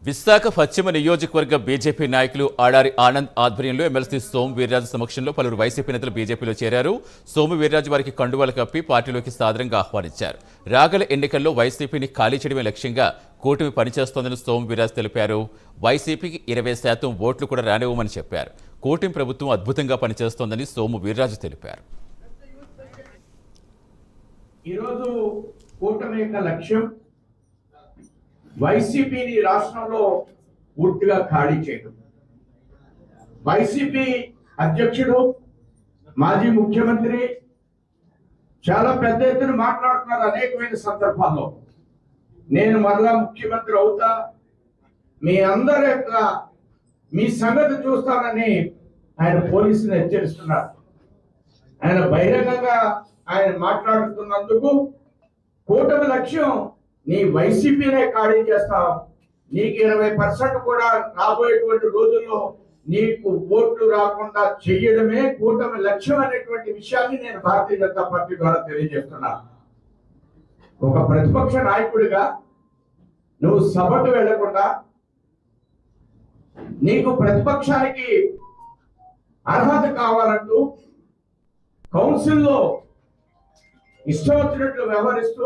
విశాఖ పశ్చిమ నియోజకవర్గ బీజేపీ నాయకులు ఆడారి ఆనంద్ ఆధ్వర్యంలో ఎమ్మెల్సీ సోము వీర్రాజు సమక్షంలో పలువురు వైసీపీ నేతలు బీజేపీలో చేరారు. సోము వీర్రాజు వారికి కండువాలు కప్పి పార్టీలోకి సాదరంగా ఆహ్వానించారు. రాగల ఎన్నికల్లో వైసీపీని ఖాళీ చేయడమే లక్ష్యంగా కూటమి పనిచేస్తోందని సోము వీర్రాజు తెలిపారు. వైసీపీకి 20% ఓట్లు కూడా రానివ్వమని చెప్పారు. కూటమి ప్రభుత్వం అద్భుతంగా పనిచేస్తోందని సోము వీర్రాజు తెలిపారు. ఈరోజు కూటమి యొక్క లక్ష్యం వైసీపీని రాష్ట్రంలో పూర్తిగా ఖాళీ చేయడం. వైసీపీ అధ్యక్షుడు మాజీ ముఖ్యమంత్రి చాలా పెద్ద ఎత్తున మాట్లాడుతున్నారు అనేకమైన సందర్భాల్లో. నేను మరలా ముఖ్యమంత్రి అవుతా, మీ అందరి యొక్క మీ సంగతి చూస్తానని ఆయన పోలీసులు హెచ్చరిస్తున్నారు. ఆయన బహిరంగంగా ఆయన మాట్లాడుతున్నందుకు కూటమి లక్ష్యం నీ వైసీపీనే ఖాళీ చేస్తాం, నీకు 20% కూడా రాబోయేటువంటి రోజుల్లో నీకు ఓట్లు రాకుండా చెయ్యడమే కూటమి లక్ష్యం అనేటువంటి విషయాన్ని నేను భారతీయ జనతా పార్టీ ద్వారా తెలియజేస్తున్నాను. ఒక ప్రతిపక్ష నాయకుడిగా నువ్వు సభకు వెళ్లకుండా, నీకు ప్రతిపక్షానికి అర్హత కావాలంటూ కౌన్సిల్లో ఇష్టం వచ్చినట్లు వ్యవహరిస్తూ